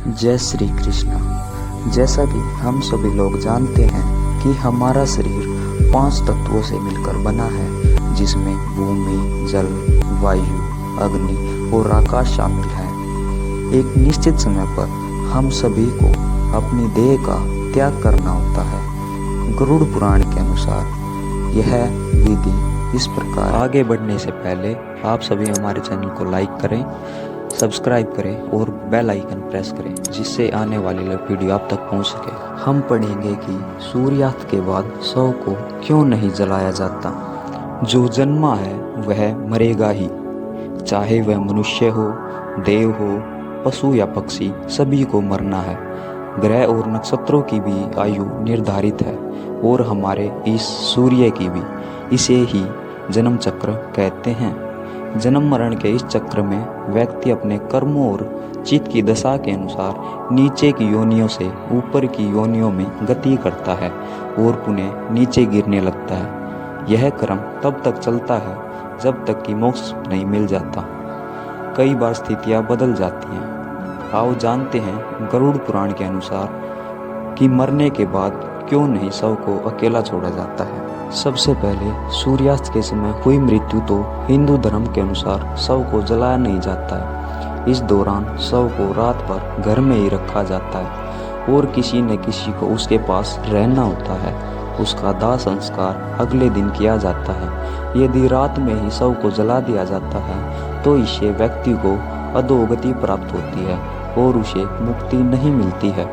जय श्री कृष्ण। जैसा कि हम सभी लोग जानते हैं कि हमारा शरीर 5 तत्वों से मिलकर बना है, जिसमें भूमि, जल, वायु, अग्नि और आकाश शामिल है। एक निश्चित समय पर हम सभी को अपनी देह का त्याग करना होता है। गरुड़ पुराण के अनुसार यह विधि इस प्रकार। आगे बढ़ने से पहले आप सभी हमारे चैनल को लाइक करें, सब्सक्राइब करें और बेल आइकन प्रेस करें, जिससे आने वाली वीडियो आप तक पहुंच सके। हम पढ़ेंगे कि सूर्यास्त के बाद शव को क्यों नहीं जलाया जाता। जो जन्मा है वह मरेगा ही, चाहे वह मनुष्य हो, देव हो, पशु या पक्षी, सभी को मरना है। ग्रह और नक्षत्रों की भी आयु निर्धारित है और हमारे इस सूर्य की भी। इसे ही जन्म चक्र कहते हैं। जन्म मरण के इस चक्र में व्यक्ति अपने कर्मों और चित्त की दशा के अनुसार नीचे की योनियों से ऊपर की योनियों में गति करता है और पुनः नीचे गिरने लगता है। यह क्रम तब तक चलता है जब तक कि मोक्ष नहीं मिल जाता। कई बार स्थितियां बदल जाती हैं। आओ जानते हैं गरुड़ पुराण के अनुसार कि मरने के बाद क्यों नहीं शव को अकेला छोड़ा जाता है। सबसे पहले सूर्यास्त के समय हुई मृत्यु तो हिंदू धर्म के अनुसार शव को जलाया नहीं जाता है। इस दौरान शव को रात भर घर में ही रखा जाता है और किसी न किसी को उसके पास रहना होता है। उसका दाह संस्कार अगले दिन किया जाता है। यदि रात में ही शव को जला दिया जाता है तो इससे व्यक्ति को अधोगति प्राप्त होती है और उसे मुक्ति नहीं मिलती है।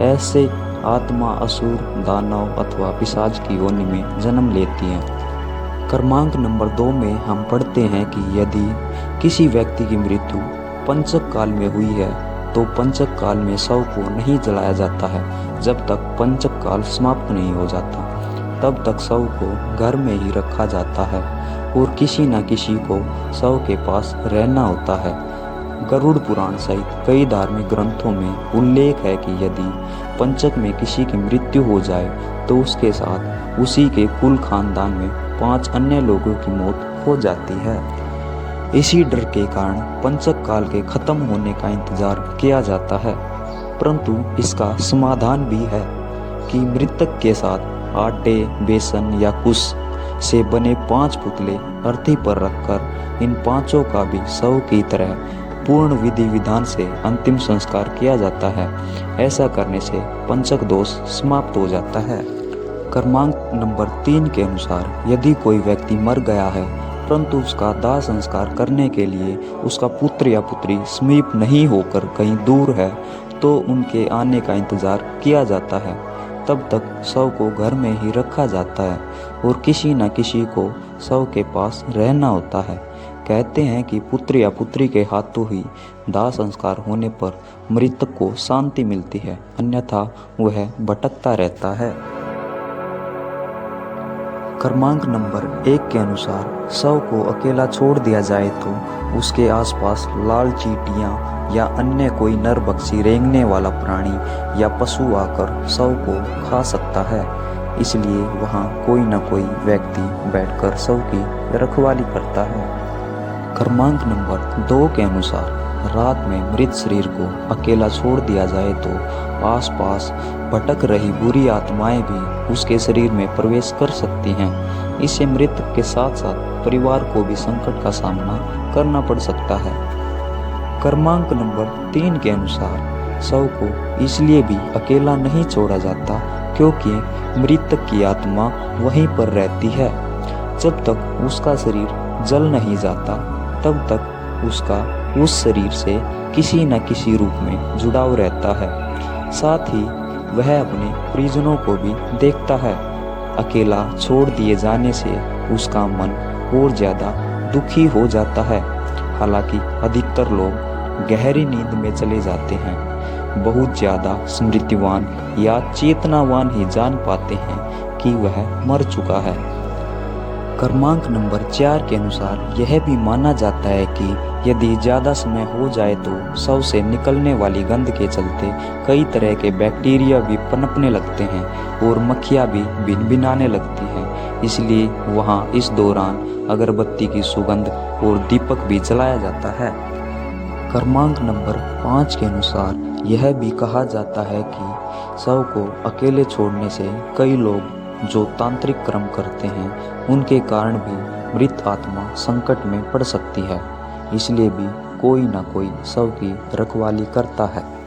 ऐसे आत्मा असुर, दानव अथवा पिशाच की योनि में जन्म लेती है। कर्मांक नंबर 2 में हम पढ़ते हैं कि यदि किसी व्यक्ति की मृत्यु पंचक काल में हुई है तो पंचक काल में शव को नहीं जलाया जाता है। जब तक पंचक काल समाप्त नहीं हो जाता तब तक शव को घर में ही रखा जाता है और किसी न किसी को शव के पास रहना होता है। गरुड़ पुराण सहित कई धार्मिक ग्रंथों में उल्लेख है कि यदि पंचक में किसी की मृत्यु हो जाए तो उसके साथ उसी के कुल खानदान में 5 अन्य लोगों की मौत हो जाती है। इसी डर के कारण पंचक काल के खत्म होने का इंतजार किया जाता है, परंतु इसका समाधान भी है कि मृतक के साथ आटे, बेसन या कुश से बने 5 पुतले अर्थी पर रखकर इन 5 का भी शव की तरह पूर्ण विधि विधान से अंतिम संस्कार किया जाता है। ऐसा करने से पंचक दोष समाप्त हो जाता है। कर्मांक नंबर 3 के अनुसार यदि कोई व्यक्ति मर गया है परंतु उसका दाह संस्कार करने के लिए उसका पुत्र या पुत्री समीप नहीं होकर कहीं दूर है तो उनके आने का इंतजार किया जाता है। तब तक शव को घर में ही रखा जाता है और किसी न किसी को शव के पास रहना होता है। कहते हैं कि पुत्र या पुत्री के हाथों ही दाह संस्कार होने पर मृतक को शांति मिलती है, अन्यथा वह भटकता रहता है। कर्मांक नंबर 1 के अनुसार शव को अकेला छोड़ दिया जाए तो उसके आसपास लाल चींटियां या अन्य कोई नर भक्षी रेंगने वाला प्राणी या पशु आकर शव को खा सकता है। इसलिए वहां कोई न कोई व्यक्ति बैठकर शव की रखवाली करता है। कर्मांक नंबर 2 के अनुसार रात में मृत शरीर को अकेला छोड़ दिया जाए तो आसपास भटक रही बुरी आत्माएं भी उसके शरीर में प्रवेश कर सकती हैं। इससे मृतक के साथ साथ परिवार को भी संकट का सामना करना पड़ सकता है। कर्मांक नंबर 3 के अनुसार शव को इसलिए भी अकेला नहीं छोड़ा जाता क्योंकि मृतक की आत्मा वहीं पर रहती है। जब तक उसका शरीर जल नहीं जाता तब तक उसका उस शरीर से किसी न किसी रूप में जुड़ाव रहता है। साथ ही वह अपने परिजनों को भी देखता है। अकेला छोड़ दिए जाने से उसका मन और ज़्यादा दुखी हो जाता है। हालांकि अधिकतर लोग गहरी नींद में चले जाते हैं। बहुत ज़्यादा स्मृतिवान या चेतनावान ही जान पाते हैं कि वह मर चुका है। कर्मांक नंबर 4 के अनुसार यह भी माना जाता है कि यदि ज़्यादा समय हो जाए तो शव से निकलने वाली गंध के चलते कई तरह के बैक्टीरिया भी पनपने लगते हैं और मक्खियाँ भी भिनभिनाने लगती हैं। इसलिए वहाँ इस दौरान अगरबत्ती की सुगंध और दीपक भी जलाया जाता है। कर्मांक नंबर 5 के अनुसार यह भी कहा जाता है कि शव को अकेले छोड़ने से कई लोग जो तांत्रिक कर्म करते हैं उनके कारण भी मृत आत्मा संकट में पड़ सकती है, इसलिए भी कोई ना कोई शव की रखवाली करता है।